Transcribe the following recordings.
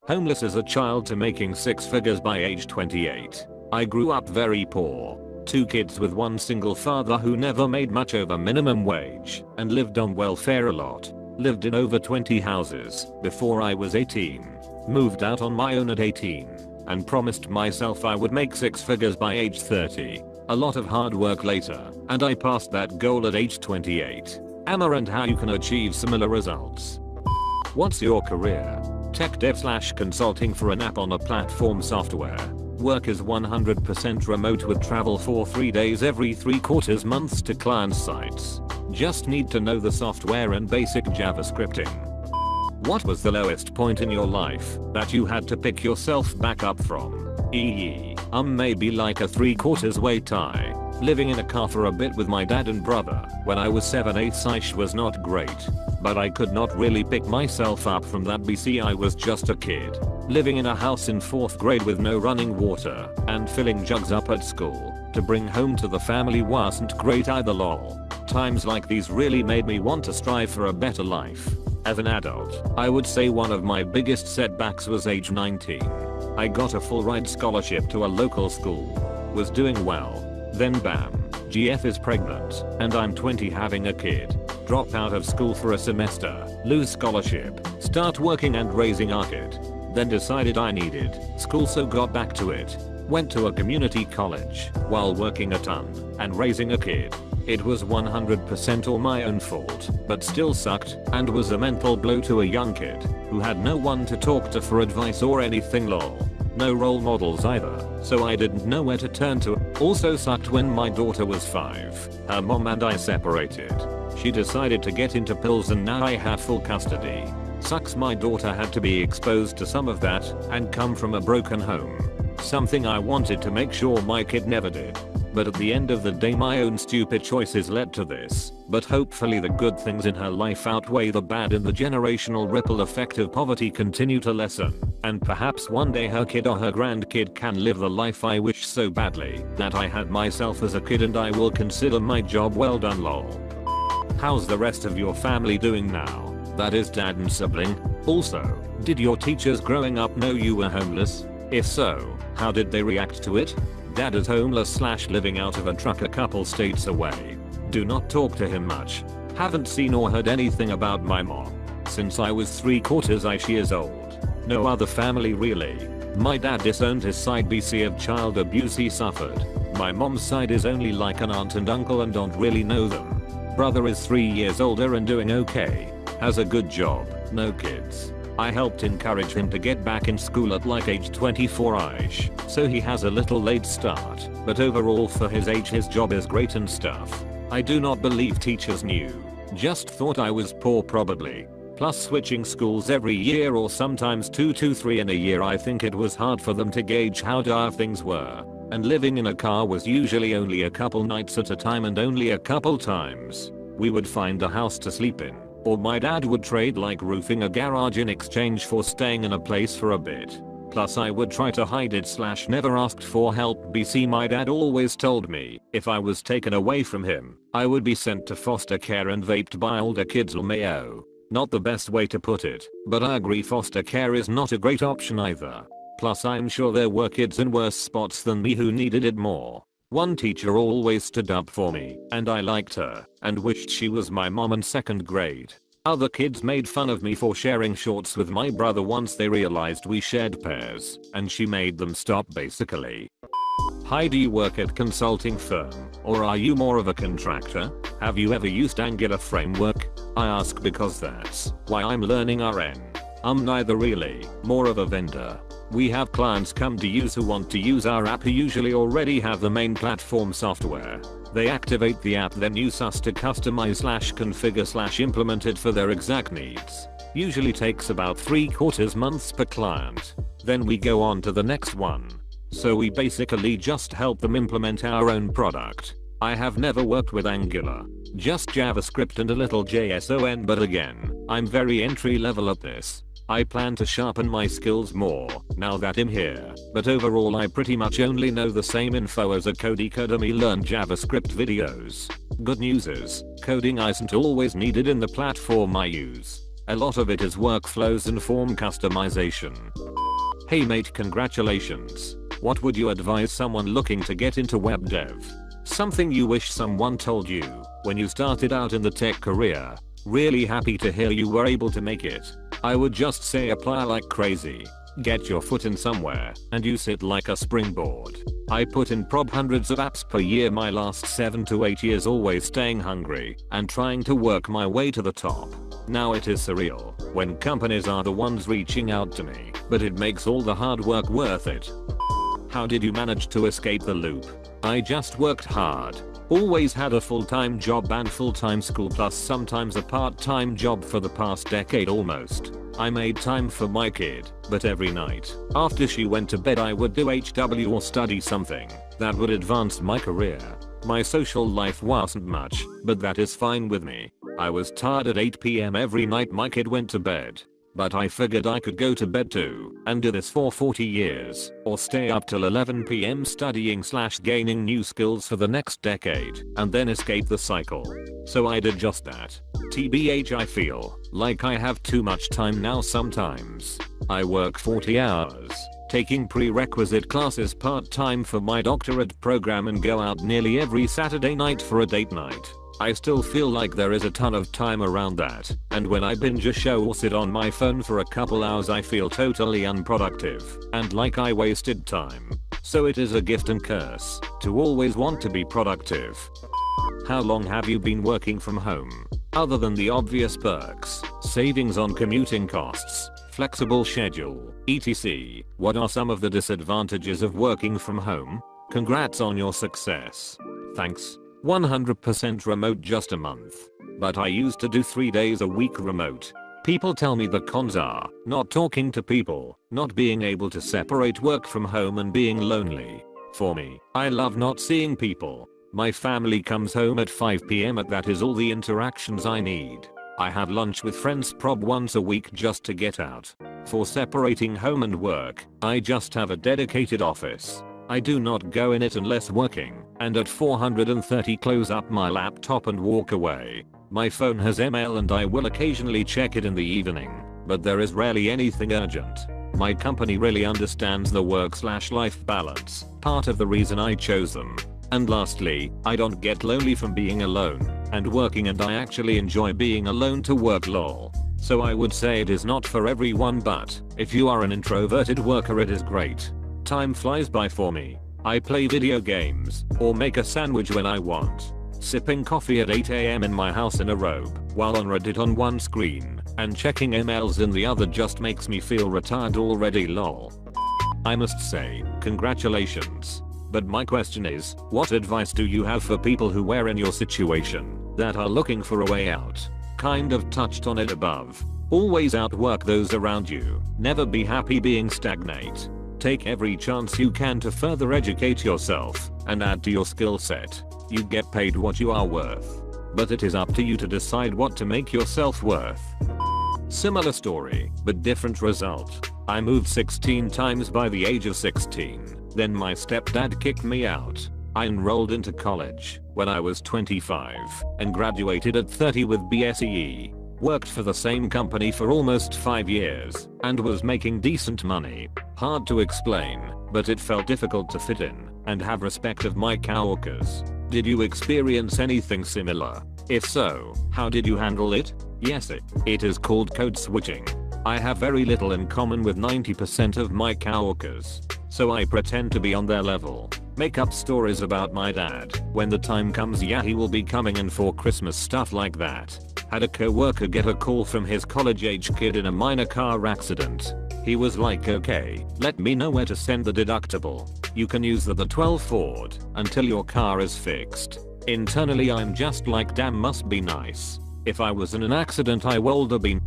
Homeless as a child to making 6 figures by age 28. I grew up very poor. 2 kids with 1 single father who never made much over minimum wage and lived on welfare a lot. Lived in over 20 houses before I was 18. Moved out on my own at 18 and promised myself I would make 6 figures by age 30. A lot of hard work later and I passed that goal at age 28. And how you can achieve similar results. What's your career? Tech dev / consulting for an app on a platform software. Work is 100% remote with travel for 3 days every 3/4 months to client sites. Just need to know the software and basic JavaScripting. What was the lowest point in your life that you had to pick yourself back up from? Maybe like a 3/4 way tie. Living in a car for a bit with my dad and brother when I was 7/8 ish was not great. But I could not really pick myself up from that BC I was just a kid. Living in a house in 4th grade with no running water and filling jugs up at school to bring home to the family wasn't great either lol. Times like these really made me want to strive for a better life. As an adult, I would say one of my biggest setbacks was age 19. I got a full ride scholarship to a local school. Was doing well. Then bam, GF is pregnant and I'm 20 having a kid. Drop out of school for a semester, lose scholarship, start working and raising our kid. Then decided I needed school so got back to it. Went to a community college while working a ton and raising a kid. It was 100% all my own fault, but still sucked and was a mental blow to a young kid who had no one to talk to for advice or anything lol. No role models either, so I didn't know where to turn to. Also sucked when my daughter was 5. Her mom and I separated. She decided to get into pills and now I have full custody. Sucks my daughter had to be exposed to some of that and come from a broken home. Something I wanted to make sure my kid never did. But at the end of the day my own stupid choices led to this. But hopefully the good things in her life outweigh the bad and the generational ripple effect of poverty continue to lessen. And perhaps one day her kid or her grandkid can live the life I wish so badly that I had myself as a kid and I will consider my job well done lol. How's the rest of your family doing now? That is dad and sibling. Also, did your teachers growing up know you were homeless? If so, how did they react to it? Dad is homeless / living out of a truck a couple states away. Do not talk to him much. Haven't seen or heard anything about my mom since I was 3/4 years old. No other family really. My dad disowned his side BC of child abuse he suffered. My mom's side is only like an aunt and uncle and don't really know them. Brother is 3 years older and doing okay. Has a good job, no kids. I helped encourage him to get back in school at like age 24ish, so he has a little late start, but overall for his age his job is great and stuff. I do not believe teachers knew. Just thought I was poor probably. Plus switching schools every year or sometimes 2 to 3 in a year I think it was hard for them to gauge how dire things were. And living in a car was usually only a couple nights at a time and only a couple times we would find a house to sleep in. Or my dad would trade like roofing a garage in exchange for staying in a place for a bit. Plus I would try to hide it / never asked for help BC my dad always told me if I was taken away from him, I would be sent to foster care and vaped by older kids LMAO. Not the best way to put it, but I agree foster care is not a great option either. Plus I'm sure there were kids in worse spots than me who needed it more. One teacher always stood up for me, and I liked her, and wished she was my mom in 2nd grade. Other kids made fun of me for sharing shorts with my brother once they realized we shared pairs, and she made them stop basically. Hi, do you work at consulting firm, or are you more of a contractor? Have you ever used Angular framework? I ask because that's why I'm learning RN. I'm neither really, more of a vendor. We have clients come to use who want to use our app who usually already have the main platform software. They activate the app then use us to customize / configure / implement it for their exact needs. Usually takes about 3/4 months per client. Then we go on to the next one. So we basically just help them implement our own product. I have never worked with Angular. Just JavaScript and a little JSON, but again, I'm very entry level at this. I plan to sharpen my skills more now that I'm here, but overall I pretty much only know the same info as a coder me learned JavaScript videos. Good news is, coding isn't always needed in the platform I use. A lot of it is workflows and form customization. Hey mate, congratulations. What would you advise someone looking to get into web dev? Something you wish someone told you when you started out in the tech career. Really happy to hear you were able to make it. I would just say apply like crazy. Get your foot in somewhere and use it like a springboard. I put in hundreds of apps per year my last 7 to 8 years, always staying hungry and trying to work my way to the top. Now it is surreal when companies are the ones reaching out to me, but it makes all the hard work worth it. How did you manage to escape the loop? I just worked hard. Always had a full-time job and full-time school plus sometimes a part-time job for the past decade almost. I made time for my kid, but every night after she went to bed I would do HW or study something that would advance my career. My social life wasn't much, but that is fine with me. I was tired at 8 PM every night my kid went to bed. But I figured I could go to bed too and do this for 40 years or stay up till 11 PM studying/gaining new skills for the next decade and then escape the cycle. So I did just that. TBH, I feel like I have too much time now sometimes. I work 40 hours, taking prerequisite classes part-time for my doctorate program and go out nearly every Saturday night for a date night. I still feel like there is a ton of time around that, and when I binge a show or sit on my phone for a couple hours I feel totally unproductive and like I wasted time. So it is a gift and curse to always want to be productive. How long have you been working from home? Other than the obvious perks, savings on commuting costs, flexible schedule, etc., what are some of the disadvantages of working from home? Congrats on your success. Thanks. 100% remote just a month. But I used to do 3 days a week remote. People tell me the cons are not talking to people, not being able to separate work from home and being lonely. For me, I love not seeing people. My family comes home at 5 PM and that is all the interactions I need. I have lunch with friends once a week just to get out. For separating home and work, I just have a dedicated office. I do not go in it unless working, and at 430 close up my laptop and walk away. My phone has email and I will occasionally check it in the evening, but there is rarely anything urgent. My company really understands the work/life balance, part of the reason I chose them. And lastly, I don't get lonely from being alone and working, and I actually enjoy being alone to work lol. So I would say it is not for everyone, but if you are an introverted worker it is great. Time flies by for me. I play video games or make a sandwich when I want. Sipping coffee at 8 AM in my house in a robe while on Reddit on one screen and checking emails in the other just makes me feel retired already lol. I must say, congratulations. But my question is, what advice do you have for people who were in your situation that are looking for a way out? Kind of touched on it above. Always outwork those around you. Never be happy being stagnate. Take every chance you can to further educate yourself and add to your skill set. You get paid what you are worth. But it is up to you to decide what to make yourself worth. Similar story, but different result. I moved 16 times by the age of 16. Then my stepdad kicked me out. I enrolled into college when I was 25 and graduated at 30 with BSE. Worked for the same company for almost 5 years and was making decent money. Hard to explain, but it felt difficult to fit in and have respect of my coworkers. Did you experience anything similar? If so, how did you handle it? Yes, it is called code switching. I have very little in common with 90% of my coworkers, so I pretend to be on their level. Make up stories about my dad. When the time comes, yeah, he will be coming in for Christmas, stuff like that. Had a coworker get a call from his college-age kid in a minor car accident. He was like, okay, let me know where to send the deductible. You can use the 12 Ford until your car is fixed. Internally I'm just like, damn, must be nice. If I was in an accident I would have been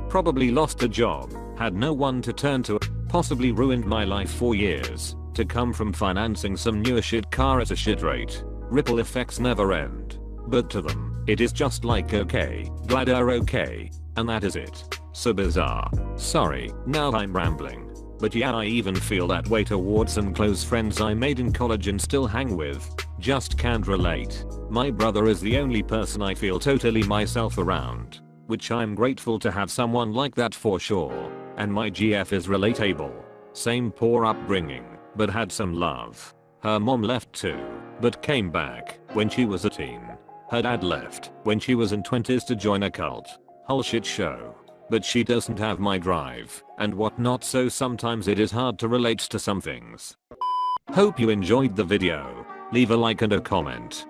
probably lost a job, had no one to turn to, possibly ruined my life for years, to come from financing some newer shit car at a shit rate. Ripple effects never end. But to them, it is just like, okay, glad you're okay, and that is it. So bizarre. Sorry, now I'm rambling. But yeah, I even feel that way towards some close friends I made in college and still hang with. Just can't relate. My brother is the only person I feel totally myself around, which I'm grateful to have someone like that for sure. And my GF is relatable. Same poor upbringing, but had some love. Her mom left too, but came back when she was a teen. Her dad left when she was in 20s to join a cult. Whole shit show. But she doesn't have my drive and whatnot, so sometimes it is hard to relate to some things. Hope you enjoyed the video. Leave a like and a comment.